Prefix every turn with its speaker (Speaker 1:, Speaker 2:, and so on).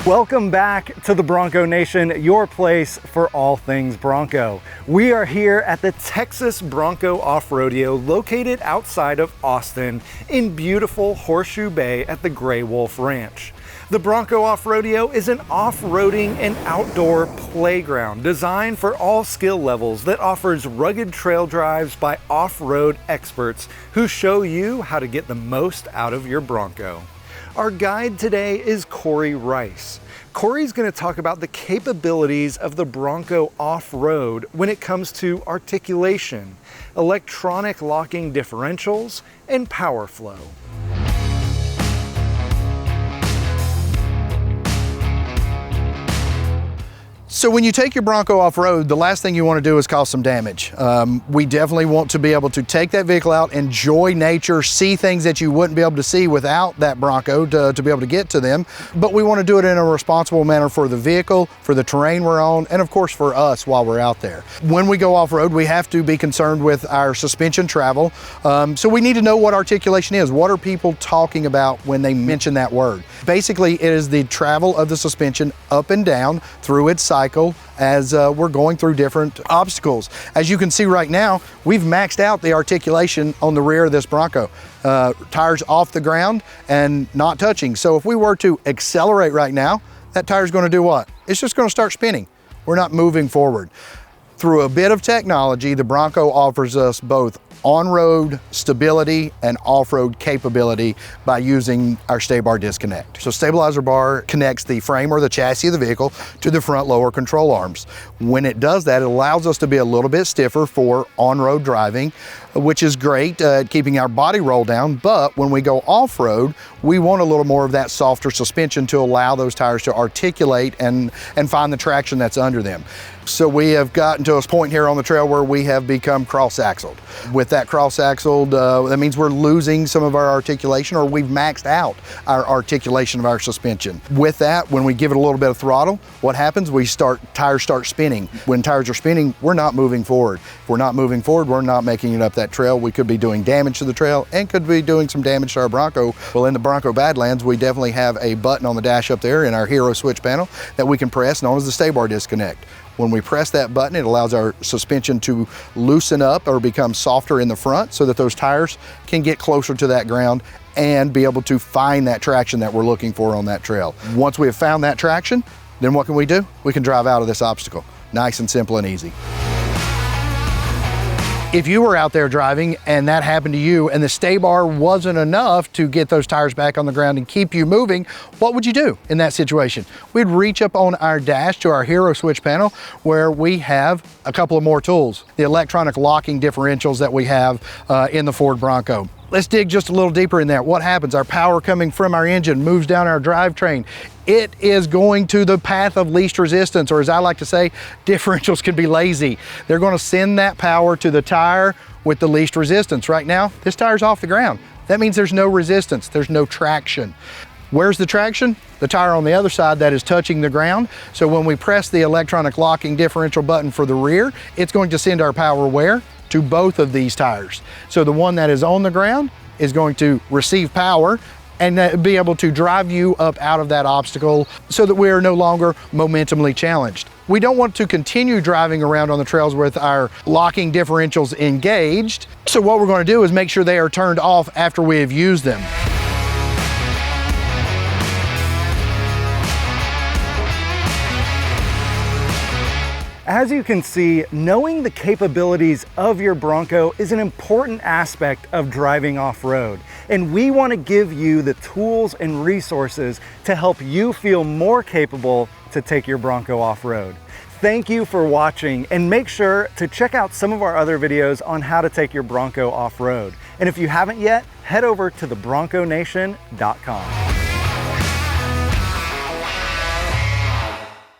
Speaker 1: Welcome back to the Bronco Nation, your place for all things Bronco. We are here at the Texas Bronco Off-Rodeo located outside of Austin in beautiful Horseshoe Bay at the Gray Wolf Ranch. The Bronco Off-Rodeo is an off-roading and outdoor playground designed for all skill levels that offers rugged trail drives by off-road experts who show you how to get the most out of your Bronco. Our guide today is Corey Rice. Corey's going to talk about the capabilities of the Bronco off-road when it comes to articulation, electronic locking differentials, and power flow.
Speaker 2: So when you take your Bronco off-road, the last thing you want to do is cause some damage. We definitely want to be able to take that vehicle out, enjoy nature, see things that you wouldn't be able to see without that Bronco to be able to get to them. But we want to do it in a responsible manner for the vehicle, for the terrain we're on, and of course for us while we're out there. When we go off-road, we have to be concerned with our suspension travel. So we need to know what articulation is. What are people talking about when they mention that word? Basically, it is the travel of the suspension up and down through its cycle as we're going through different obstacles. As you can see right now, we've maxed out the articulation on the rear of this Bronco. Tires off the ground and not touching. So if we were to accelerate right now, that tire's going to do what? It's just going to start spinning. We're not moving forward. Through a bit of technology, the Bronco offers us both on-road stability and off-road capability by using our stay bar disconnect. So stabilizer bar connects the frame or the chassis of the vehicle to the front lower control arms. When it does that, it allows us to be a little bit stiffer for on-road driving, which is great at keeping our body roll down. But when we go off-road, we want a little more of that softer suspension to allow those tires to articulate and find the traction that's under them. So we have gotten to a point here on the trail where we have become cross-axled. With that cross-axled, that means we're losing some of our articulation, or we've maxed out our articulation of our suspension. With that, when we give it a little bit of throttle, what happens? Tires start spinning. When tires are spinning, we're not moving forward. If we're not moving forward, we're not making it up that trail. We could be doing damage to the trail and could be doing some damage to our Bronco. Well, in the Bronco Badlands, we definitely have a button on the dash up there in our hero switch panel that we can press, known as the stay bar disconnect. When we press that button, it allows our suspension to loosen up or become softer in the front so that those tires can get closer to that ground and be able to find that traction that we're looking for on that trail. Once we have found that traction, then what can we do? We can drive out of this obstacle. Nice and simple and easy. If you were out there driving and that happened to you and the stay bar wasn't enough to get those tires back on the ground and keep you moving, what would you do in that situation? We'd reach up on our dash to our hero switch panel where we have a couple of more tools, the electronic locking differentials that we have in the Ford Bronco. Let's dig just a little deeper in there. What happens? Our power coming from our engine moves down our drivetrain. It is going to the path of least resistance, or as I like to say, differentials can be lazy. They're going to send that power to the tire with the least resistance. Right now, this tire's off the ground. That means there's no resistance, there's no traction. Where's the traction? The tire on the other side that is touching the ground. So when we press the electronic locking differential button for the rear, it's going to send our power where? To both of these tires. So the one that is on the ground is going to receive power and be able to drive you up out of that obstacle so that we are no longer momentumly challenged. We don't want to continue driving around on the trails with our locking differentials engaged. So what we're going to do is make sure they are turned off after we have used them.
Speaker 1: As you can see, knowing the capabilities of your Bronco is an important aspect of driving off-road, and we want to give you the tools and resources to help you feel more capable to take your Bronco off-road. Thank you for watching, and make sure to check out some of our other videos on how to take your Bronco off-road. And if you haven't yet, head over to thebronconation.com.